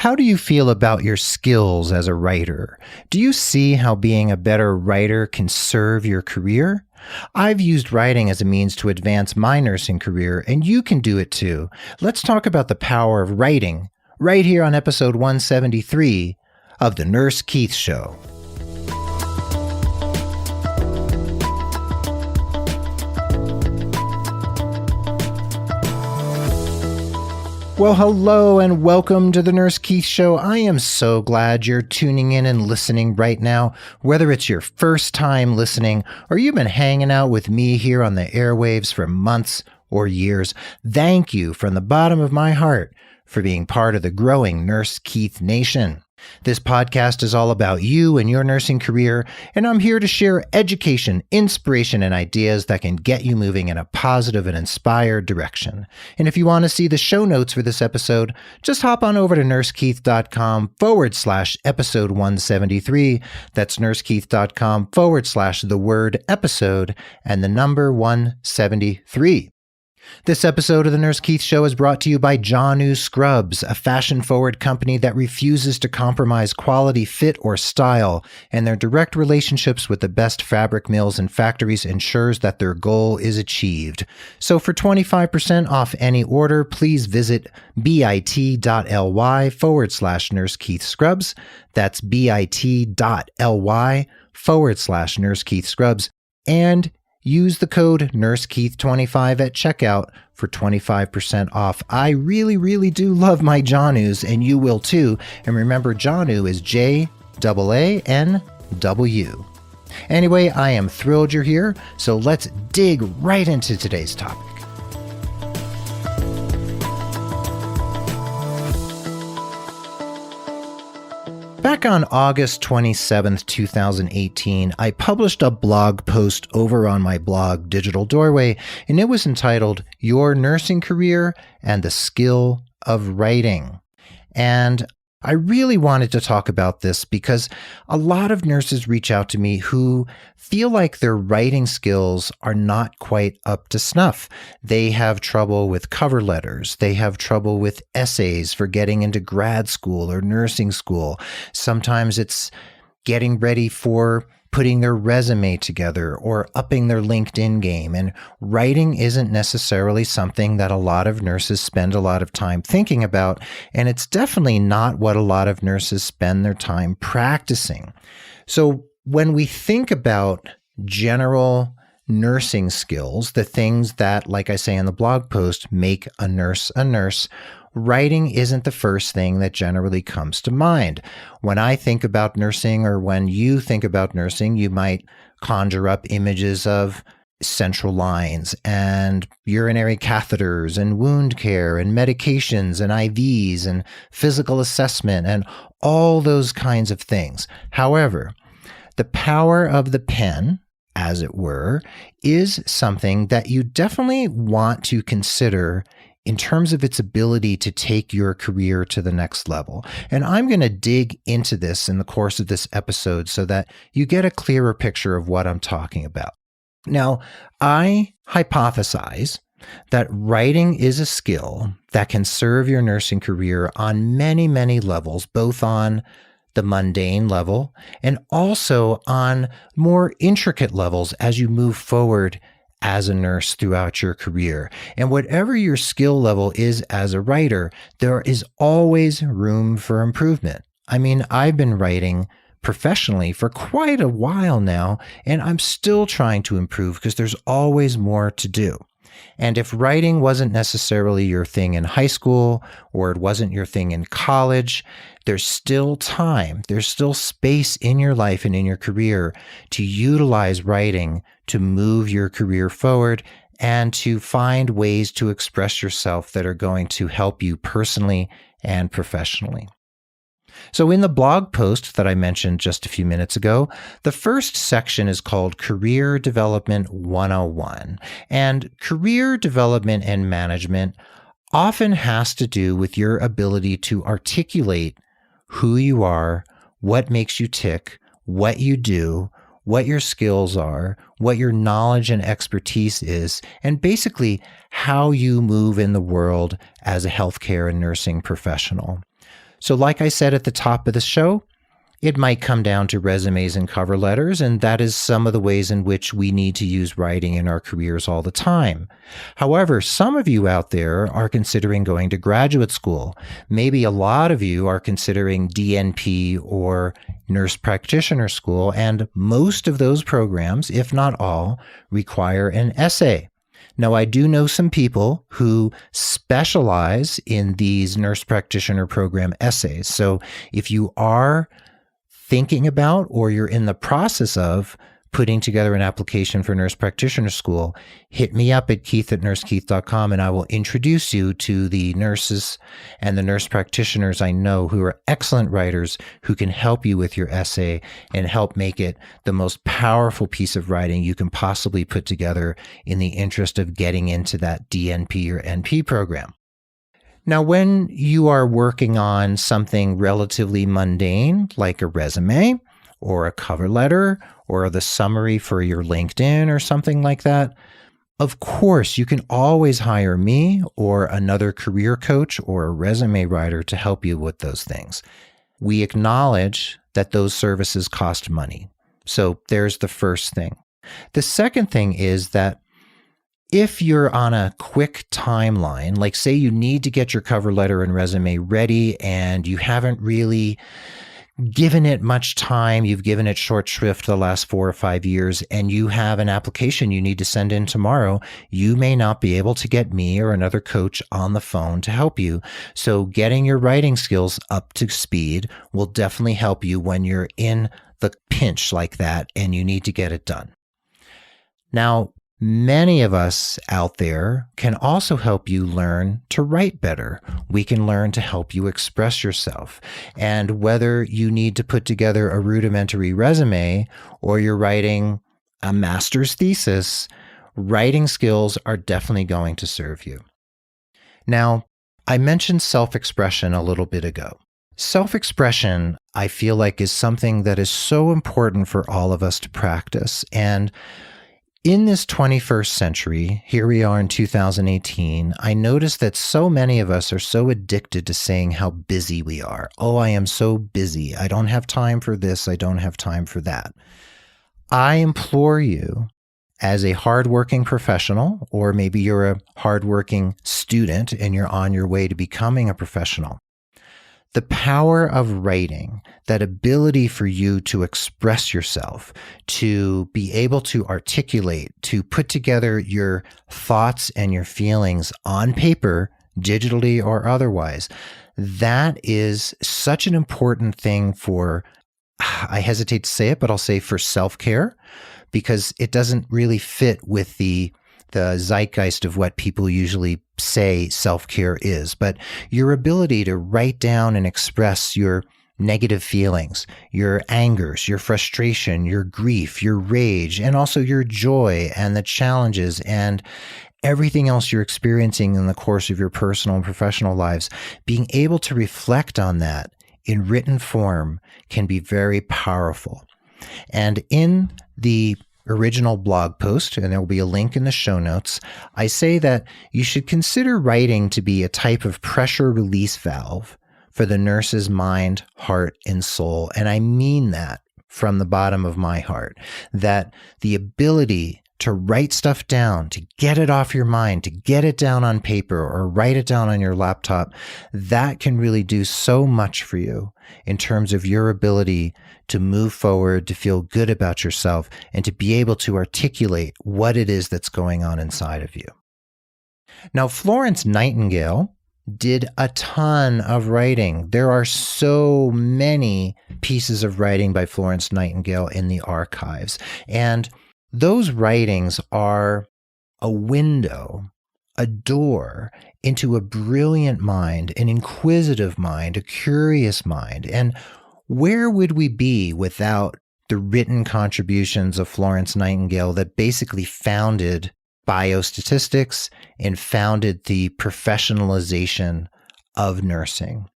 How do you feel about your skills as a writer? Do you see how being a better writer can serve your career? I've used writing as a means to advance my nursing career, and you can do it too. Let's talk about the power of writing right here on episode 173 of The Nurse Keith Show. Well, hello and welcome to the Nurse Keith Show. I am so glad you're tuning in and listening right now, whether it's your first time listening or you've been hanging out with me here on the airwaves for months or years. Thank you from the bottom of my heart for being part of the growing Nurse Keith Nation. This podcast is all about you and your nursing career, and I'm here to share education, inspiration, and ideas that can get you moving in a positive and inspired direction. And if you want to see the show notes for this episode, just hop on over to nursekeith.com/episode 173. That's nursekeith.com/the word episode and the number 173. This episode of the Nurse Keith Show is brought to you by Janu Scrubs, a fashion-forward company that refuses to compromise quality, fit, or style, and their direct relationships with the best fabric mills and factories ensures that their goal is achieved. So for 25% off any order, please visit bit.ly/Nurse Keith Scrubs. That's bit.ly/Nurse Keith Scrubs. And use the code NurseKeith25 at checkout for 25% off. I really do love my Janus, and you will too. And remember, Janu is JAANW. Anyway, I am thrilled you're here, so let's dig right into today's topic. Back on August 27th, 2018, I published a blog post over on my blog, Digital Doorway, and it was entitled, Your Nursing Career and the Skill of Writing. And I really wanted to talk about this because a lot of nurses reach out to me who feel like their writing skills are not quite up to snuff. They have trouble with cover letters. They have trouble with essays for getting into grad school or nursing school. Sometimes it's getting ready for putting their resume together or upping their LinkedIn game. And writing isn't necessarily something that a lot of nurses spend a lot of time thinking about. And it's definitely not what a lot of nurses spend their time practicing. So when we think about general nursing skills, the things that, like I say in the blog post, make a nurse, writing isn't the first thing that generally comes to mind. When I think about nursing, or when you think about nursing, you might conjure up images of central lines and urinary catheters and wound care and medications and IVs and physical assessment and all those kinds of things. However, the power of the pen, as it were, is something that you definitely want to consider in terms of its ability to take your career to the next level. And I'm going to dig into this in the course of this episode so that you get a clearer picture of what I'm talking about. Now, I hypothesize that writing is a skill that can serve your nursing career on many levels, both on the mundane level and also on more intricate levels as you move forward as a nurse throughout your career. And whatever your skill level is as a writer, there is always room for improvement. I mean, I've been writing professionally for quite a while now, and I'm still trying to improve because there's always more to do. And if writing wasn't necessarily your thing in high school, or it wasn't your thing in college, there's still time, there's still space in your life and in your career to utilize writing to move your career forward and to find ways to express yourself that are going to help you personally and professionally. So in the blog post that I mentioned just a few minutes ago, the first section is called Career Development 101. And career development and management often has to do with your ability to articulate who you are, what makes you tick, what you do, what your skills are, what your knowledge and expertise is, and basically how you move in the world as a healthcare and nursing professional. So like I said at the top of the show, it might come down to resumes and cover letters, and that is some of the ways in which we need to use writing in our careers all the time. However, some of you out there are considering going to graduate school. Maybe a lot of you are considering DNP or nurse practitioner school, and most of those programs, if not all, require an essay. Now, I do know some people who specialize in these nurse practitioner program essays. So if you are thinking about or you're in the process of putting together an application for nurse practitioner school, hit me up at keith@nursekeith.com and I will introduce you to the nurses and the nurse practitioners I know who are excellent writers who can help you with your essay and help make it the most powerful piece of writing you can possibly put together in the interest of getting into that DNP or NP program. Now, when you are working on something relatively mundane, like a resume or a cover letter or the summary for your LinkedIn or something like that, of course, you can always hire me or another career coach or a resume writer to help you with those things. We acknowledge that those services cost money. So there's the first thing. The second thing is that if you're on a quick timeline, like say you need to get your cover letter and resume ready and you haven't really given it much time, you've given it short shrift the last 4 or 5 years, and you have an application you need to send in tomorrow, you may not be able to get me or another coach on the phone to help you. So getting your writing skills up to speed will definitely help you when you're in the pinch like that and you need to get it done. Now, many of us out there can also help you learn to write better. We can learn to help you express yourself. And whether you need to put together a rudimentary resume or you're writing a master's thesis, writing skills are definitely going to serve you. Now, I mentioned self-expression a little bit ago. Self-expression, I feel like, is something that is so important for all of us to practice. And in this 21st century, here we are in 2018, I notice that so many of us are so addicted to saying how busy we are. Oh, I am so busy. I don't have time for this. I don't have time for that. I implore you, as a hardworking professional, or maybe you're a hardworking student and you're on your way to becoming a professional, the power of writing, that ability for you to express yourself, to be able to articulate, to put together your thoughts and your feelings on paper, digitally or otherwise, that is such an important thing for, I hesitate to say it, but I'll say for self-care, because it doesn't really fit with the zeitgeist of what people usually say self-care is. But your ability to write down and express your negative feelings, your angers, your frustration, your grief, your rage, and also your joy and the challenges and everything else you're experiencing in the course of your personal and professional lives, being able to reflect on that in written form can be very powerful. And in the original blog post, and there will be a link in the show notes, I say that you should consider writing to be a type of pressure release valve for the nurse's mind, heart, and soul. And I mean that from the bottom of my heart, that the ability to write stuff down, to get it off your mind, to get it down on paper or write it down on your laptop, that can really do so much for you in terms of your ability to move forward, to feel good about yourself, and to be able to articulate what it is that's going on inside of you. Now, Florence Nightingale did a ton of writing. There are so many pieces of writing by Florence Nightingale in the archives. And those writings are a window, a door into a brilliant mind, an inquisitive mind, a curious mind. And where would we be without the written contributions of Florence Nightingale that basically founded biostatistics and founded the professionalization of nursing?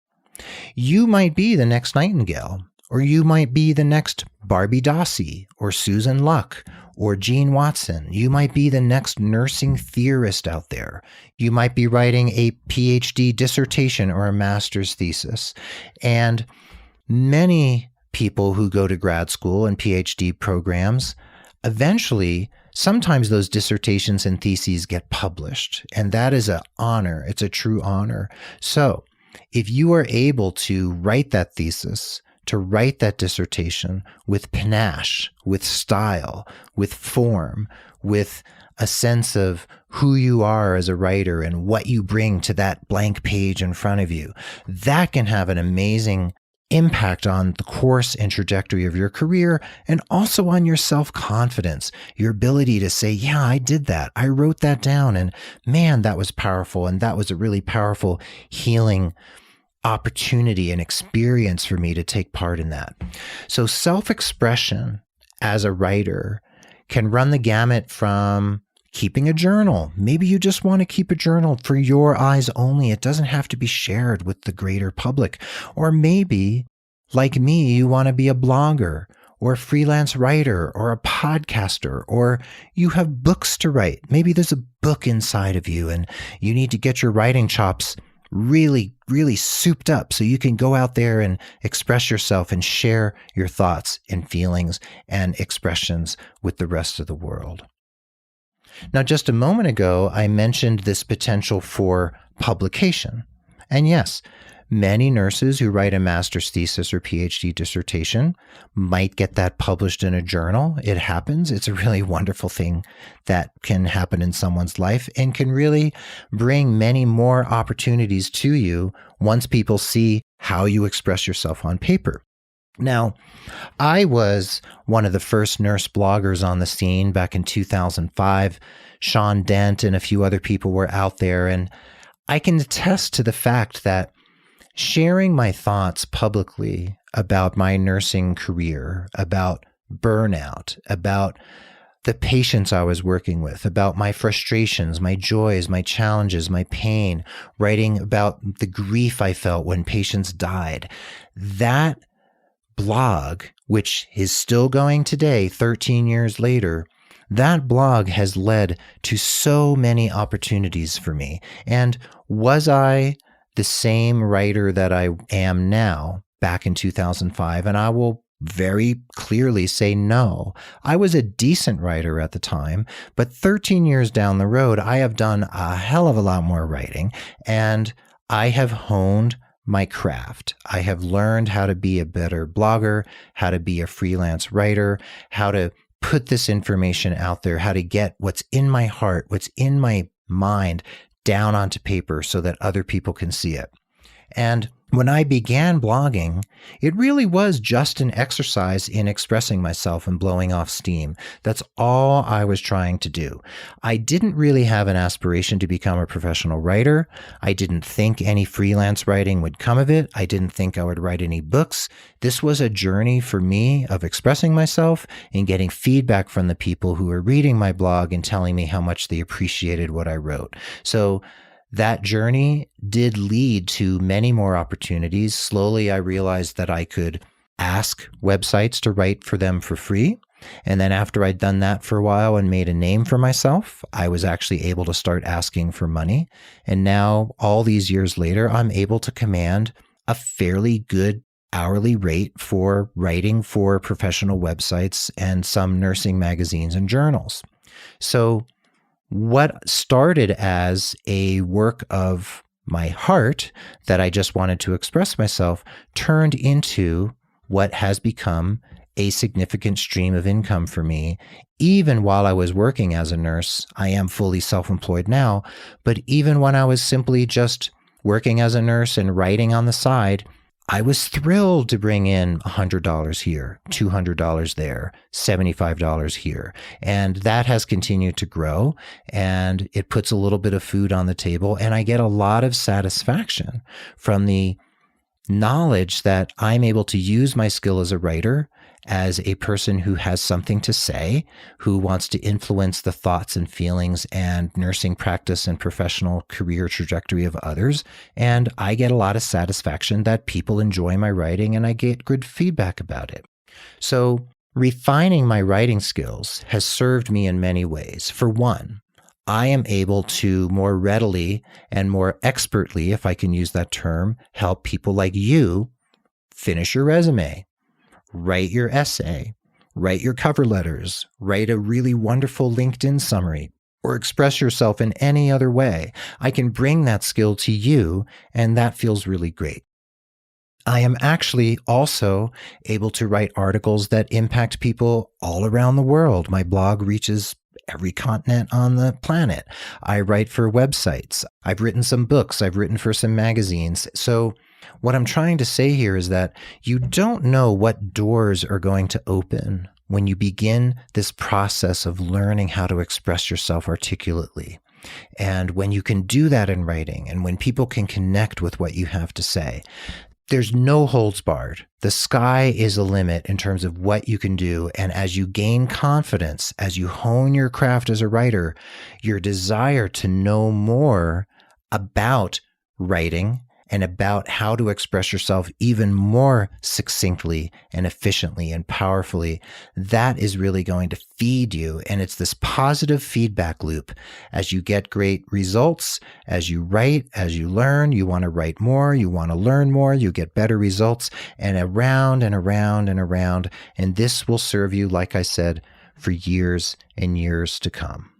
You might be the next Nightingale, Or you might be the next Barbie Dossi or Susan Luck or Jean Watson. You might be the next nursing theorist out there. You might be writing a PhD dissertation or a master's thesis. And many people who go to grad school and PhD programs, eventually, sometimes those dissertations and theses get published. And that is an honor. It's a true honor. So if you are able to write that thesis, to write that dissertation with panache, with style, with form, with a sense of who you are as a writer and what you bring to that blank page in front of you, that can have an amazing impact on the course and trajectory of your career, and also on your self-confidence, your ability to say, yeah, I did that. I wrote that down, and man, that was powerful. And that was a really powerful healing opportunity and experience for me to take part in that. So self-expression as a writer can run the gamut from keeping a journal. Maybe you just want to keep a journal for your eyes only. It doesn't have to be shared with the greater public. Or maybe, like me, you want to be a blogger or a freelance writer or a podcaster, or you have books to write. Maybe there's a book inside of you and you need to get your writing chops really, really souped up so you can go out there and express yourself and share your thoughts and feelings and expressions with the rest of the world. Now, just a moment ago, I mentioned this potential for publication. And yes, many nurses who write a master's thesis or PhD dissertation might get that published in a journal. It happens. It's a really wonderful thing that can happen in someone's life and can really bring many more opportunities to you once people see how you express yourself on paper. Now, I was one of the first nurse bloggers on the scene back in 2005. Sean Dent and a few other people were out there, and I can attest to the fact that sharing my thoughts publicly about my nursing career, about burnout, about the patients I was working with, about my frustrations, my joys, my challenges, my pain, writing about the grief I felt when patients died, that blog, which is still going today, 13 years later, that blog has led to so many opportunities for me. And was I the same writer that I am now back in 2005? And I will very clearly say no. I was a decent writer at the time, but 13 years down the road, I have done a hell of a lot more writing, and I have honed my craft. I have learned how to be a better blogger, how to be a freelance writer, how to put this information out there, how to get what's in my heart, what's in my mind down onto paper so that other people can see it. And when I began blogging, it really was just an exercise in expressing myself and blowing off steam. That's all I was trying to do. I didn't really have an aspiration to become a professional writer. I didn't think any freelance writing would come of it. I didn't think I would write any books. This was a journey for me of expressing myself and getting feedback from the people who were reading my blog and telling me how much they appreciated what I wrote. So that journey did lead to many more opportunities. Slowly, I realized that I could ask websites to write for them for free. And then after I'd done that for a while and made a name for myself, I was actually able to start asking for money. And now, all these years later, I'm able to command a fairly good hourly rate for writing for professional websites and some nursing magazines and journals. So what started as a work of my heart that I just wanted to express myself turned into what has become a significant stream of income for me. Even while I was working as a nurse, I am fully self-employed now, but even when I was simply just working as a nurse and writing on the side, I was thrilled to bring in $100 here, $200 there, $75 here. And that has continued to grow, and it puts a little bit of food on the table. And I get a lot of satisfaction from the knowledge that I'm able to use my skill as a writer, as a person who has something to say, who wants to influence the thoughts and feelings and nursing practice and professional career trajectory of others. And I get a lot of satisfaction that people enjoy my writing and I get good feedback about it. So refining my writing skills has served me in many ways. For one, I am able to more readily and more expertly, if I can use that term, help people like you finish your resume, write your essay, write your cover letters, write a really wonderful LinkedIn summary, or express yourself in any other way. I can bring that skill to you, and that feels really great. I am actually also able to write articles that impact people all around the world. My blog reaches every continent on the planet. I write for websites. I've written some books. I've written for some magazines. So what I'm trying to say here is that you don't know what doors are going to open when you begin this process of learning how to express yourself articulately. And when you can do that in writing, and when people can connect with what you have to say, there's no holds barred. The sky is the limit in terms of what you can do. And as you gain confidence, as you hone your craft as a writer, your desire to know more about writing and about how to express yourself even more succinctly and efficiently and powerfully, that is really going to feed you. And it's this positive feedback loop. As you get great results, as you write, as you learn, you want to write more, you want to learn more, you get better results, and around and around and around. And this will serve you, like I said, for years and years to come.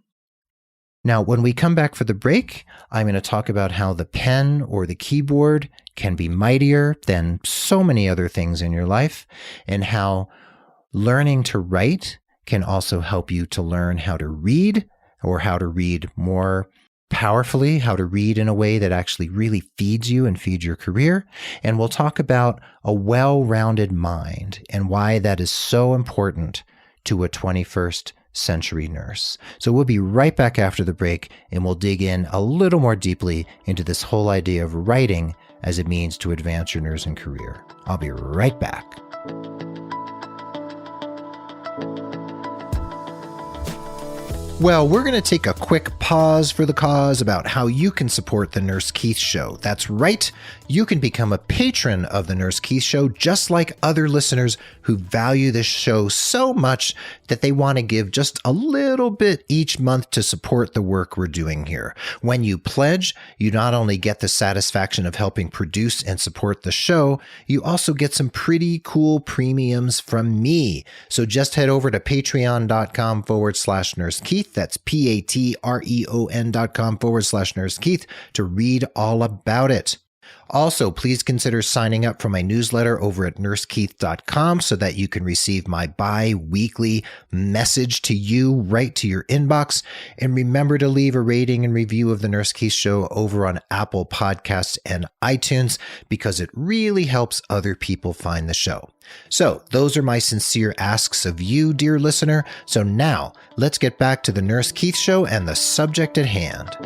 Now, when we come back for the break, I'm going to talk about how the pen or the keyboard can be mightier than so many other things in your life, and how learning to write can also help you to learn how to read, or how to read more powerfully, how to read in a way that actually really feeds you and feeds your career. And we'll talk about a well-rounded mind and why that is so important to a 21st century nurse. So we'll be right back after the break, and we'll dig in a little more deeply into this whole idea of writing as it means to advance your nursing career. I'll be right back. Well, we're going to take a quick pause for the cause about how you can support The Nurse Keith Show. That's right. You can become a patron of The Nurse Keith Show, just like other listeners who value this show so much that they want to give just a little bit each month to support the work we're doing here. When you pledge, you not only get the satisfaction of helping produce and support the show, you also get some pretty cool premiums from me. So just head over to patreon.com/Nurse Keith. That's patreon.com/Nurse Keith to read all about it. Also, please consider signing up for my newsletter over at nursekeith.com so that you can receive my bi-weekly message to you right to your inbox. And remember to leave a rating and review of The Nurse Keith Show over on Apple Podcasts and iTunes, because it really helps other people find the show. So those are my sincere asks of you, dear listener. So now let's get back to The Nurse Keith Show and the subject at hand.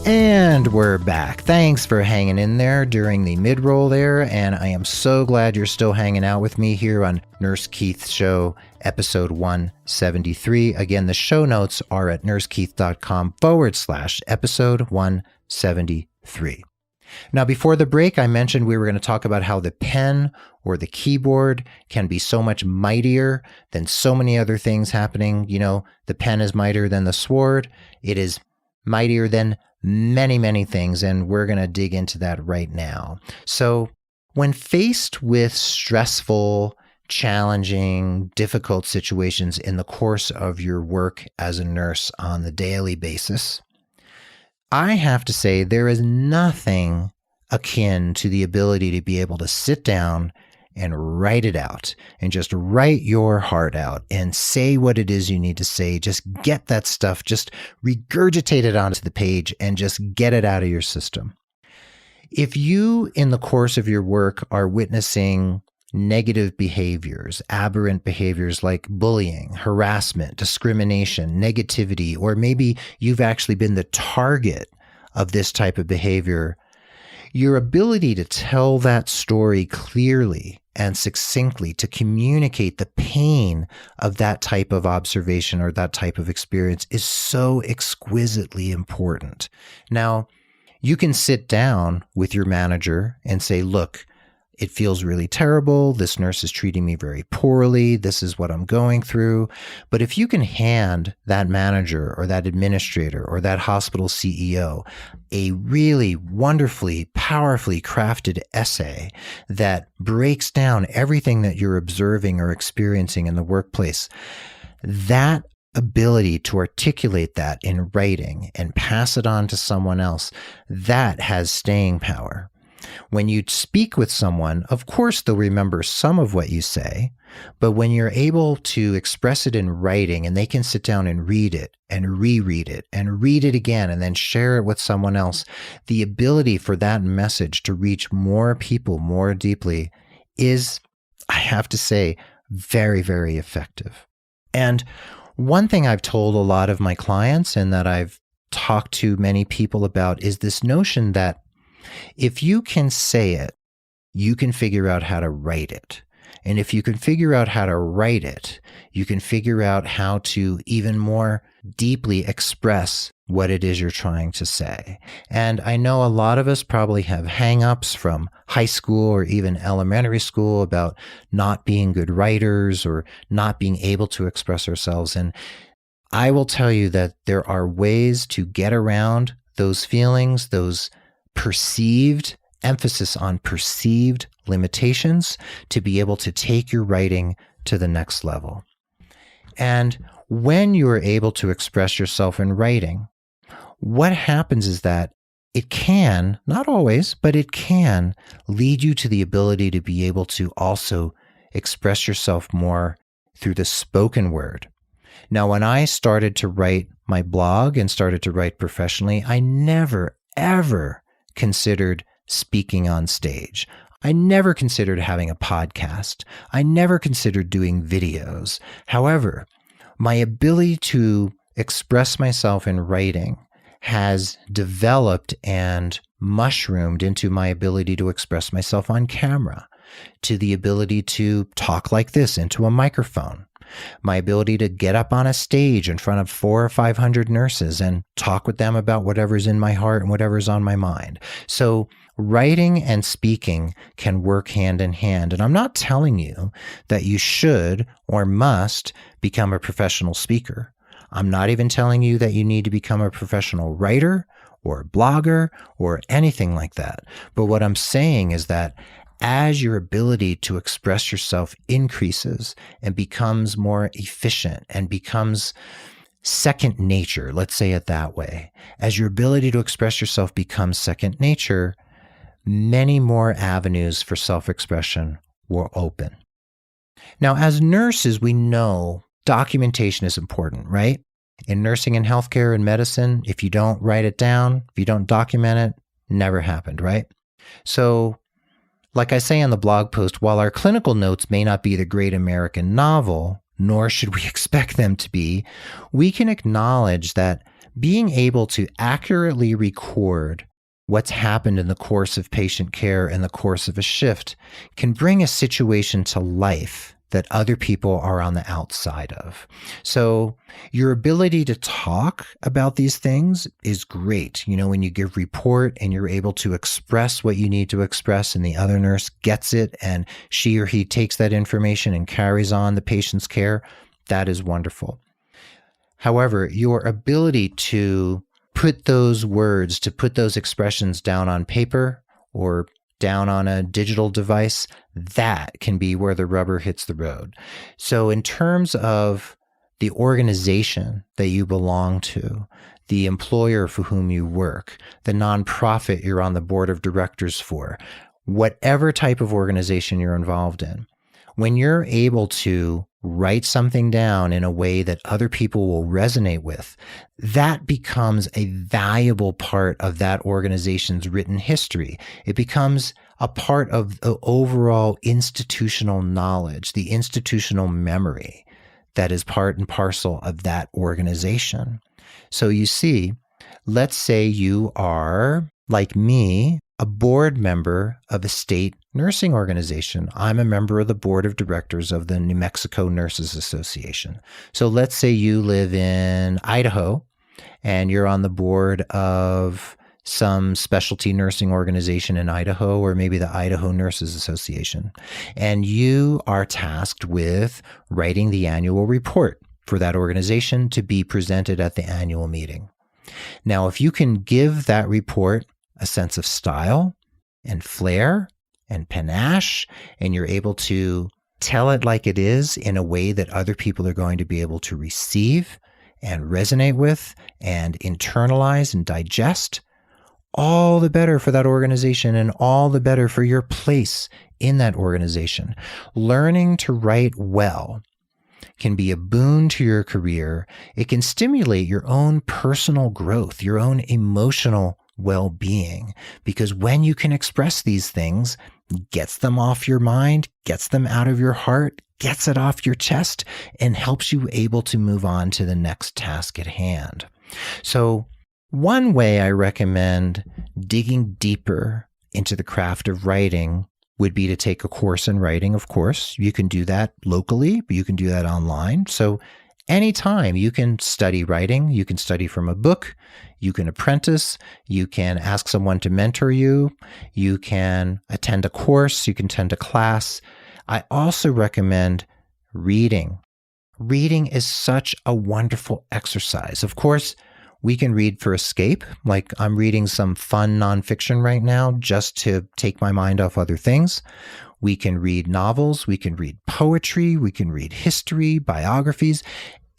And we're back. Thanks for hanging in there during the mid-roll there, and I am so glad you're still hanging out with me here on Nurse Keith's Show, episode 173. Again, the show notes are at nursekeith.com/episode 173. Now, before the break, I mentioned we were going to talk about how the pen or the keyboard can be so much mightier than so many other things happening. You know, the pen is mightier than the sword. It is mightier than many, many things, and we're going to dig into that right now. So when faced with stressful, challenging, difficult situations in the course of your work as a nurse on the daily basis, I have to say there is nothing akin to the ability to be able to sit down and write it out, and just write your heart out and say what it is you need to say. Just get that stuff, just regurgitate it onto the page and just get it out of your system. If you, in the course of your work, are witnessing negative behaviors, aberrant behaviors like bullying, harassment, discrimination, negativity, or maybe you've actually been the target of this type of behavior, your ability to tell that story clearly and succinctly, to communicate the pain of that type of observation or that type of experience, is so exquisitely important. Now, you can sit down with your manager and say, look, it feels really terrible. This nurse is treating me very poorly. This is what I'm going through. But if you can hand that manager or that administrator or that hospital CEO a really wonderfully, powerfully crafted essay that breaks down everything that you're observing or experiencing in the workplace, that ability to articulate that in writing and pass it on to someone else, that has staying power. When you speak with someone, of course, they'll remember some of what you say, but when you're able to express it in writing and they can sit down and read it and reread it and read it again and then share it with someone else, the ability for that message to reach more people more deeply is, I have to say, very, very effective. And one thing I've told a lot of my clients and that I've talked to many people about is this notion that if you can say it, you can figure out how to write it. And if you can figure out how to write it, you can figure out how to even more deeply express what it is you're trying to say. And I know a lot of us probably have hang-ups from high school or even elementary school about not being good writers or not being able to express ourselves. And I will tell you that there are ways to get around those feelings, those perceived, emphasis on perceived limitations, to be able to take your writing to the next level. And when you are able to express yourself in writing, what happens is that it can, not always, but it can lead you to the ability to be able to also express yourself more through the spoken word. Now, when I started to write my blog and started to write professionally, I never, ever considered speaking on stage. I never considered having a podcast. I never considered doing videos. However, my ability to express myself in writing has developed and mushroomed into my ability to express myself on camera, to the ability to talk like this into a microphone, my ability to get up on a stage in front of 400 or 500 nurses and talk with them about whatever's in my heart and whatever's on my mind. So writing and speaking can work hand in hand. And I'm not telling you that you should or must become a professional speaker. I'm not even telling you that you need to become a professional writer or blogger or anything like that. But what I'm saying is that as your ability to express yourself increases and becomes more efficient and becomes second nature, let's say it that way, as your ability to express yourself becomes second nature, many more avenues for self-expression will open. Now, as nurses, we know documentation is important, right? In nursing and healthcare and medicine, if you don't write it down, if you don't document it, never happened, right? So, like I say on the blog post, while our clinical notes may not be the great American novel, nor should we expect them to be, we can acknowledge that being able to accurately record what's happened in the course of patient care in the course of a shift can bring a situation to life that other people are on the outside of. So your ability to talk about these things is great. You know, when you give report and you're able to express what you need to express and the other nurse gets it and she or he takes that information and carries on the patient's care, that is wonderful. However, your ability to put those words, to put those expressions down on paper or down on a digital device, that can be where the rubber hits the road. So in terms of the organization that you belong to, the employer for whom you work, the nonprofit you're on the board of directors for, whatever type of organization you're involved in, when you're able to write something down in a way that other people will resonate with, that becomes a valuable part of that organization's written history. It becomes a part of the overall institutional knowledge, the institutional memory that is part and parcel of that organization. So you see, Let's say you are, like me, a board member of a state nursing organization. I'm a member of the board of directors of the New Mexico Nurses Association. So let's say you live in Idaho and you're on the board of some specialty nursing organization in Idaho, or maybe the Idaho Nurses Association. And you are tasked with writing the annual report for that organization to be presented at the annual meeting. Now, if you can give that report a sense of style and flair and panache, and you're able to tell it like it is in a way that other people are going to be able to receive and resonate with and internalize and digest, all the better for that organization and all the better for your place in that organization. Learning to write well can be a boon to your career. It can stimulate your own personal growth, your own emotional well-being, because when you can express these things, gets them off your mind, gets them out of your heart, gets it off your chest, and helps you able to move on to the next task at hand. So one way I recommend digging deeper into the craft of writing would be to take a course in writing, of course. You can do that locally, but you can do that online. So anytime you can study writing, you can study from a book, you can apprentice, you can ask someone to mentor you, you can attend a course, you can attend a class. I also recommend reading. Reading is such a wonderful exercise. Of course, we can read for escape, like I'm reading some fun nonfiction right now just to take my mind off other things. We can read novels, we can read poetry, we can read history, biographies.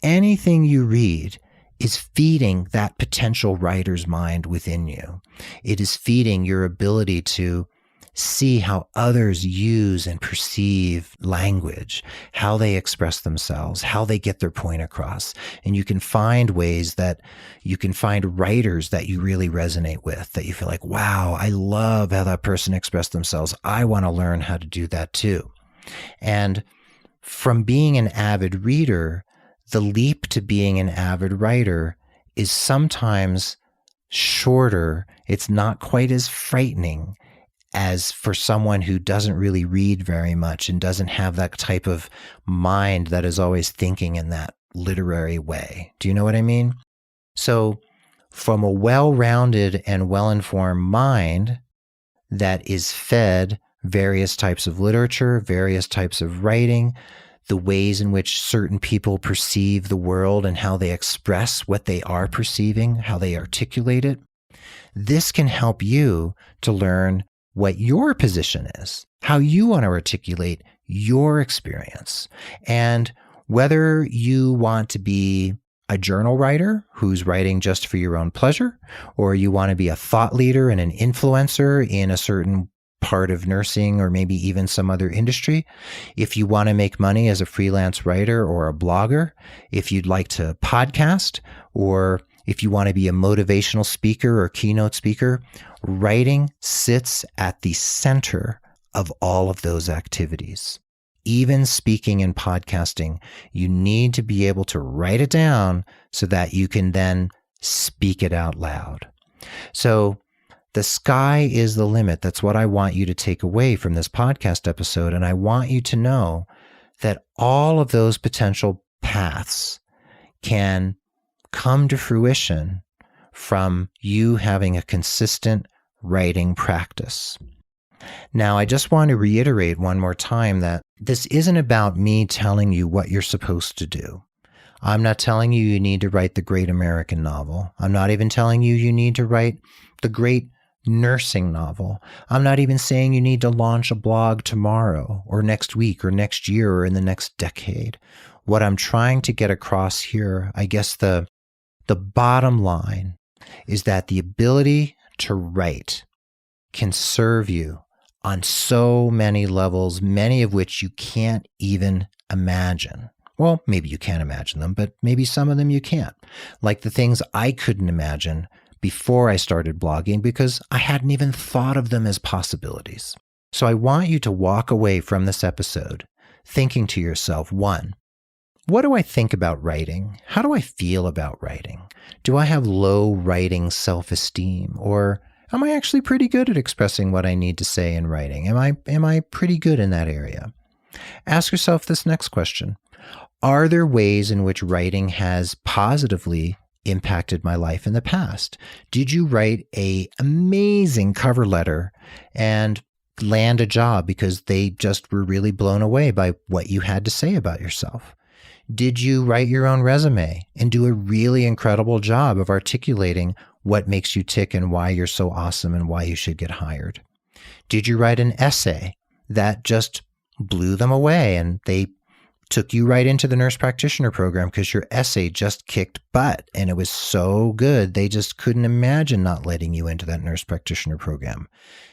Anything you read is feeding that potential writer's mind within you. It is feeding your ability to see how others use and perceive language, how they express themselves, how they get their point across. And you can find ways that you can find writers that you really resonate with, that you feel like, wow, I love how that person expressed themselves. I want to learn how to do that too. And from being an avid reader, the leap to being an avid writer is sometimes shorter. It's not quite as frightening as for someone who doesn't really read very much and doesn't have that type of mind that is always thinking in that literary way. Do you know what I mean? So from a well-rounded and well-informed mind that is fed various types of literature, various types of writing, the ways in which certain people perceive the world and how they express what they are perceiving, how they articulate it, this can help you to learn what your position is, how you want to articulate your experience, and whether you want to be a journal writer who's writing just for your own pleasure, or you want to be a thought leader and an influencer in a certain part of nursing or maybe even some other industry. If you want to make money as a freelance writer or a blogger, if you'd like to podcast, or if you want to be a motivational speaker or keynote speaker, writing sits at the center of all of those activities. Even speaking and podcasting, you need to be able to write it down so that you can then speak it out loud. So the sky is the limit. That's what I want you to take away from this podcast episode. And I want you to know that all of those potential paths can come to fruition from you having a consistent writing practice. Now, I just want to reiterate one more time that this isn't about me telling you what you're supposed to do. I'm not telling you you need to write the great American novel. I'm not even telling you you need to write the great nursing novel. I'm not even saying you need to launch a blog tomorrow or next week or next year or in the next decade. What I'm trying to get across here, I guess the bottom line is that the ability to write can serve you on so many levels, many of which you can't even imagine. Well, maybe you can imagine them, but maybe some of them you can't. Like the things I couldn't imagine before I started blogging because I hadn't even thought of them as possibilities. So I want you to walk away from this episode thinking to yourself, one, what do I think about writing? How do I feel about writing? Do I have low writing self-esteem, or am I actually pretty good at expressing what I need to say in writing? Am I pretty good in that area? Ask yourself this next question. Are there ways in which writing has positively impacted my life in the past? Did you write an amazing cover letter and land a job because they just were really blown away by what you had to say about yourself? Did you write your own resume and do a really incredible job of articulating what makes you tick and why you're so awesome and why you should get hired? Did you write an essay that just blew them away and they took you right into the nurse practitioner program because your essay just kicked butt and it was so good they just couldn't imagine not letting you into that nurse practitioner program?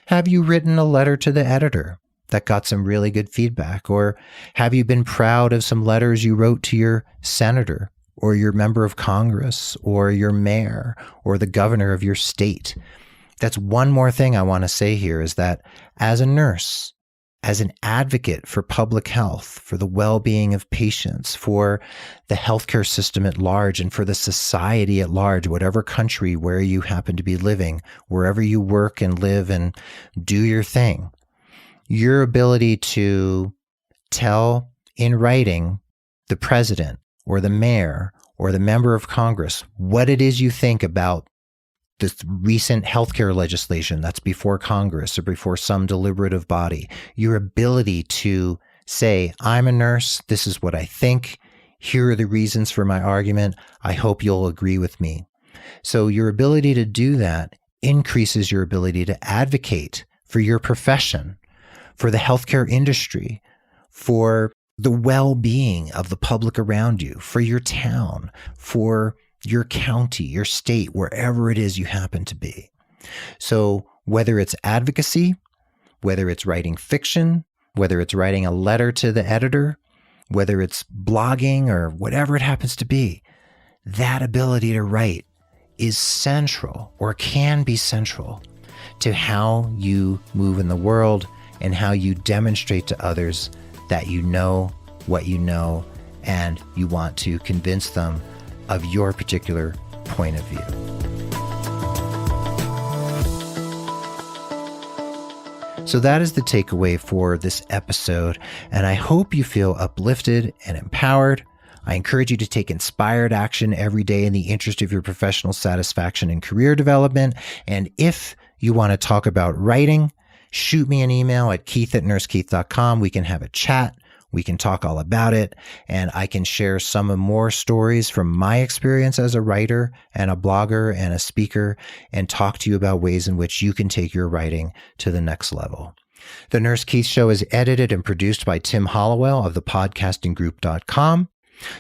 Have you written a letter to the editor that got some really good feedback? Or have you been proud of some letters you wrote to your senator or your member of Congress or your mayor or the governor of your state? That's one more thing I want to say here, is that as a nurse, as an advocate for public health, for the well-being of patients, for the healthcare system at large, and for the society at large, whatever country where you happen to be living, wherever you work and live and do your thing, your ability to tell in writing the president or the mayor or the member of Congress what it is you think about this recent healthcare legislation that's before Congress or before some deliberative body, your ability to say, I'm a nurse, this is what I think, here are the reasons for my argument, I hope you'll agree with me. So your ability to do that increases your ability to advocate for your profession, for the healthcare industry, for the well-being of the public around you, for your town, for your county, your state, wherever it is you happen to be. So whether it's advocacy, whether it's writing fiction, whether it's writing a letter to the editor, whether it's blogging or whatever it happens to be, that ability to write is central, or can be central, to how you move in the world and how you demonstrate to others that you know what you know and you want to convince them of your particular point of view. So that is the takeaway for this episode, and I hope you feel uplifted and empowered. I encourage you to take inspired action every day in the interest of your professional satisfaction and career development. And if you want to talk about writing, shoot me an email at keith@nursekeith.com. We can have a chat. We can talk all about it, and I can share some more stories from my experience as a writer and a blogger and a speaker, and talk to you about ways in which you can take your writing to the next level. The Nurse Keith Show is edited and produced by Tim Hollowell of thepodcastinggroup.com.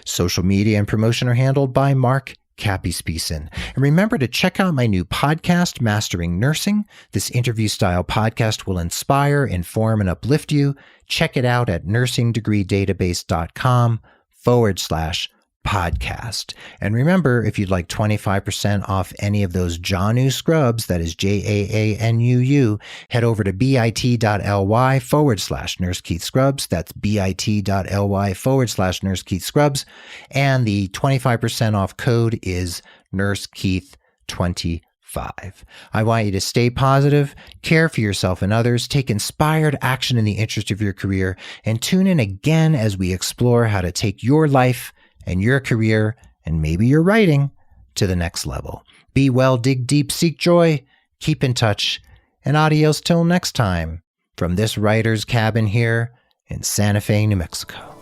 Social media and promotion are handled by Mark Cappy Speeson. And remember to check out my new podcast, Mastering Nursing. This interview-style podcast will inspire, inform, and uplift you. Check it out at nursingdegreedatabase.com/podcast. And remember, if you'd like 25% off any of those Jaanu scrubs, that is JAANUU, head over to bit.ly/Nurse Keith Scrubs. That's bit.ly/Nurse Keith Scrubs. And the 25% off code is Nurse Keith 25. I want you to stay positive, care for yourself and others, take inspired action in the interest of your career, and tune in again as we explore how to take your life and your career, and maybe your writing, to the next level. Be well, dig deep, seek joy, keep in touch, and adios till next time from this writer's cabin here in Santa Fe, New Mexico.